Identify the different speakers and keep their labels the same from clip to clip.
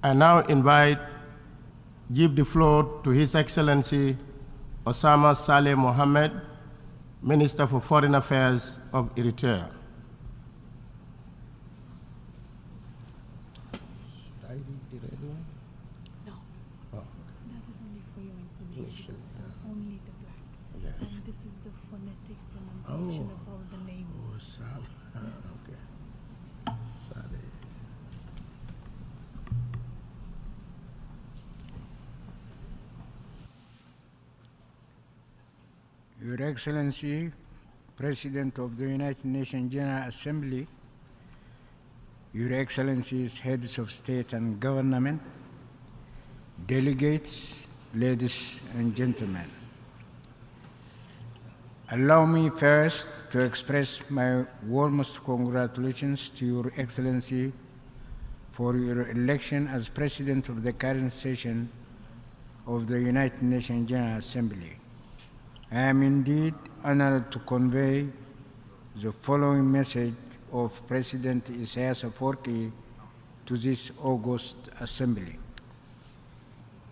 Speaker 1: I now give the floor to His Excellency Osama Saleh Mohammed, Minister for Foreign Affairs of Eritrea. Should I read the red one?
Speaker 2: No.
Speaker 1: Oh.
Speaker 2: That is only for your information. So only the black.
Speaker 1: Yes.
Speaker 2: And this is the phonetic pronunciation of all the names.
Speaker 1: Osama. Okay. Saleh.
Speaker 3: Your Excellency, President of the United Nations General Assembly, Your Excellencies, Heads of State and Government, delegates, ladies and gentlemen. Allow me first to express my warmest congratulations to Your Excellency for your election as President of the current session of the United Nations General Assembly. I am indeed honored to convey the following message of President Isaias Afwerki to this august assembly.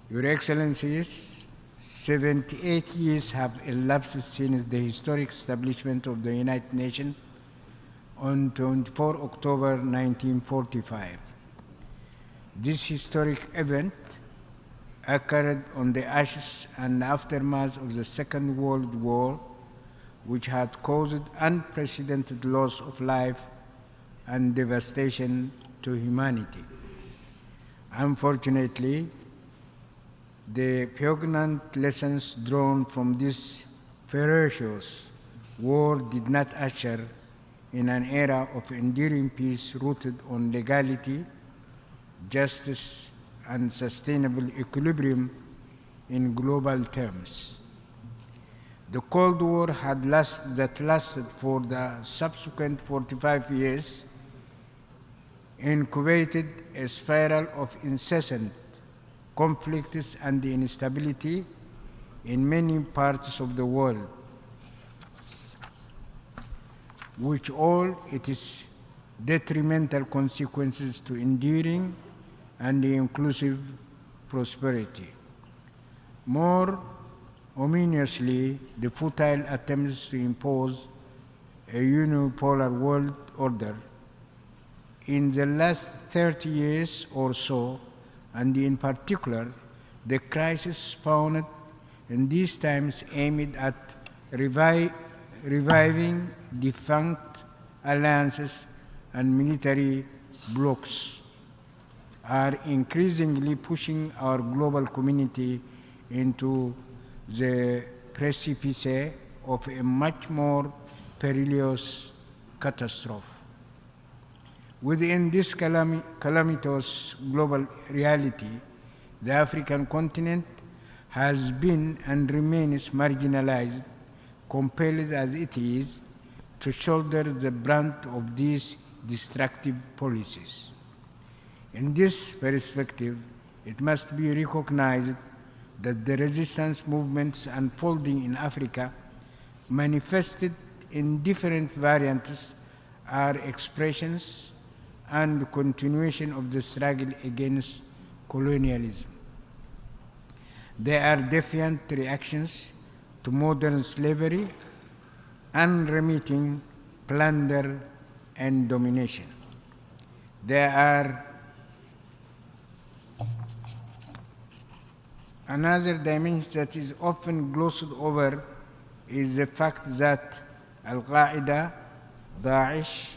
Speaker 3: Your Excellencies, 78 years have elapsed since the historic establishment of the United Nations on 24 October 1945. This historic event occurred on the ashes and aftermath of the Second World War, which had caused unprecedented loss of life and devastation to humanity. Unfortunately, the poignant lessons drawn from this ferocious war did not usher in an era of enduring peace rooted on legality, justice, and sustainable equilibrium in global terms. The Cold War that lasted for the subsequent 45 years incubated a spiral of incessant conflicts and instability in many parts of the world, which all its detrimental consequences to enduring and inclusive prosperity. More ominously, the futile attempts to impose a unipolar world order in the last 30 years or so, and in particular, the crisis spawned in these times aimed at reviving defunct alliances and military blocs, are increasingly pushing our global community into the precipice of a much more perilous catastrophe. Within this calamitous global reality, the African continent has been and remains marginalized, compelled as it is to shoulder the brunt of these destructive policies. In this perspective, it must be recognized that the resistance movements unfolding in Africa, manifested in different variants, are expressions and continuation of the struggle against colonialism. They are defiant reactions to modern slavery, unremitting plunder and domination. They are another dimension that is often glossed over is the fact that Al-Qaeda, Daesh,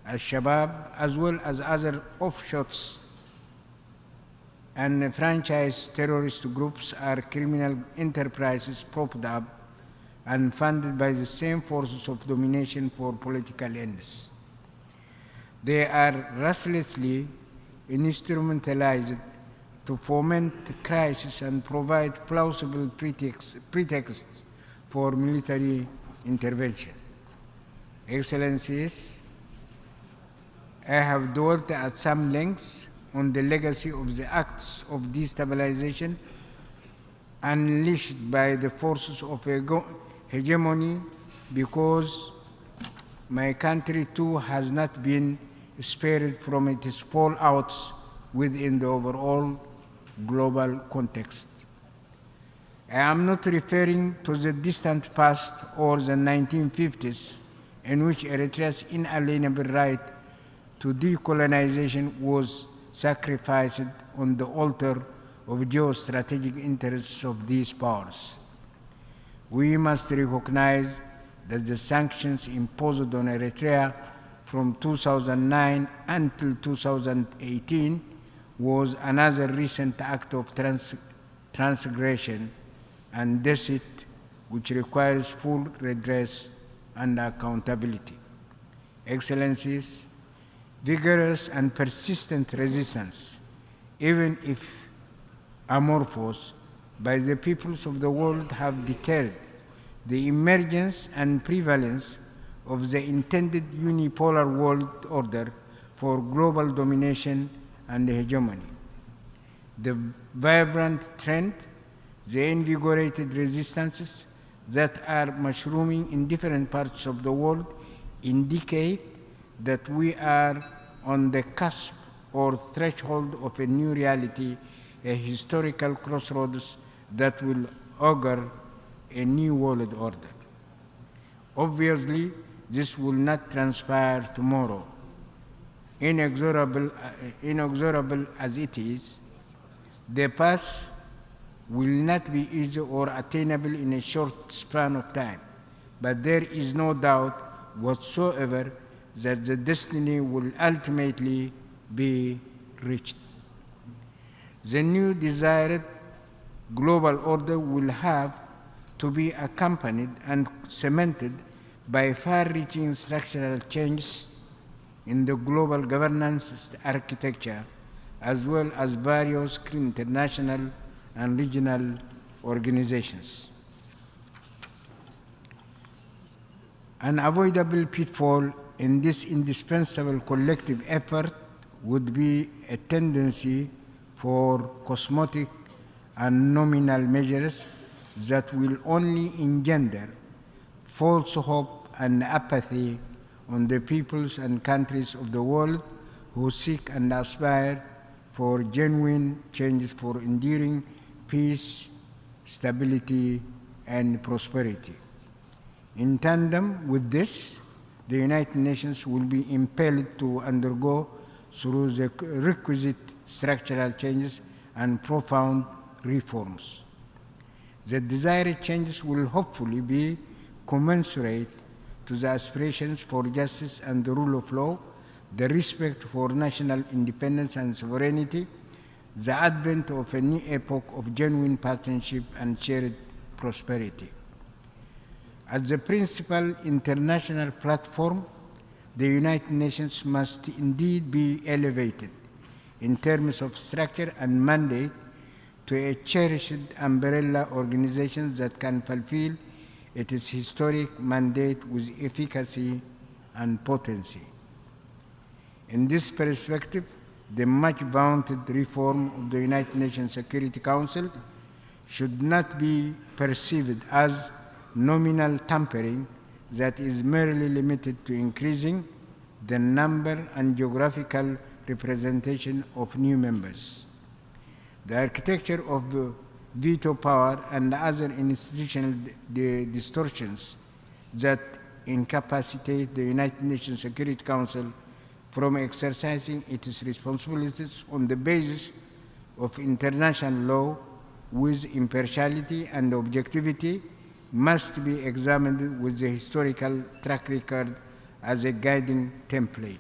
Speaker 3: Al-Shabaab, as well as other offshoots and franchise terrorist groups are criminal enterprises propped up and funded by the same forces of domination for political ends. They are ruthlessly instrumentalized to foment crisis and provide plausible pretexts for military intervention. Excellencies, I have dwelt at some length on the legacy of the acts of destabilization unleashed by the forces of hegemony, because my country too has not been spared from its fallouts within the overall global context. I am not referring to the distant past or the 1950s, in which Eritrea's inalienable right to decolonization was sacrificed on the altar of geostrategic interests of these powers. We must recognize that the sanctions imposed on Eritrea from 2009 until 2018 was another recent act of transgression and deceit which requires full redress and accountability. Excellencies, vigorous and persistent resistance, even if amorphous, by the peoples of the world have deterred the emergence and prevalence of the intended unipolar world order for global domination and hegemony. The vibrant trend, the invigorated resistances that are mushrooming in different parts of the world indicate that we are on the cusp or threshold of a new reality, a historical crossroads that will augur a new world order. Obviously, this will not transpire tomorrow. Inexorable as it is, the path will not be easy or attainable in a short span of time, but there is no doubt whatsoever that the destiny will ultimately be reached. The new desired global order will have to be accompanied and cemented by far-reaching structural changes in the global governance architecture, as well as various international and regional organizations. An avoidable pitfall in this indispensable collective effort would be a tendency for cosmetic and nominal measures that will only engender false hope and apathy on the peoples and countries of the world who seek and aspire for genuine changes for enduring peace, stability, and prosperity. In tandem with this, the United Nations will be impelled to undergo through the requisite structural changes and profound reforms. The desired changes will hopefully be commensurate to the aspirations for justice and the rule of law, the respect for national independence and sovereignty, the advent of a new epoch of genuine partnership and shared prosperity. As the principal international platform, the United Nations must indeed be elevated in terms of structure and mandate to a cherished umbrella organization that can fulfill its historic mandate with efficacy and potency. In this perspective, the much vaunted reform of the United Nations Security Council should not be perceived as nominal tampering that is merely limited to increasing the number and geographical representation of new members. The architecture of the veto power and other institutional distortions that incapacitate the United Nations Security Council from exercising its responsibilities on the basis of international law with impartiality and objectivity must be examined with the historical track record as a guiding template.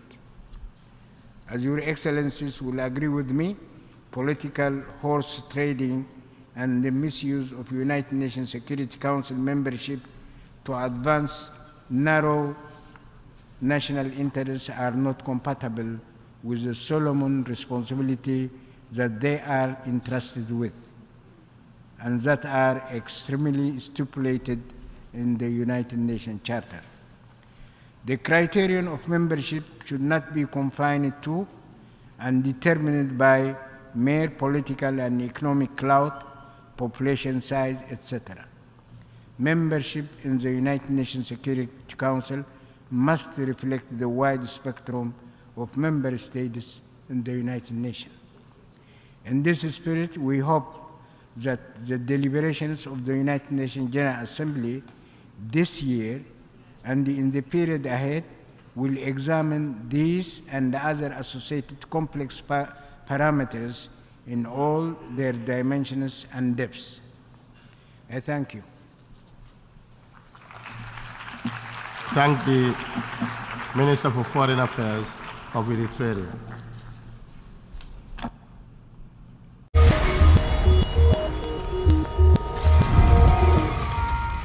Speaker 3: As Your Excellencies will agree with me, political horse trading and the misuse of United Nations Security Council membership to advance narrow national interests are not compatible with the solemn responsibility that they are entrusted with, and that are extremely stipulated in the United Nations Charter. The criterion of membership should not be confined to and determined by mere political and economic clout, population size, etc. Membership in the United Nations Security Council must reflect the wide spectrum of member states in the United Nations. In this spirit, we hope that the deliberations of the United Nations General Assembly this year and in the period ahead will examine these and other associated complex parameters in all their dimensions and depths. I thank you.
Speaker 1: Thank the Minister for Foreign Affairs of Eritrea.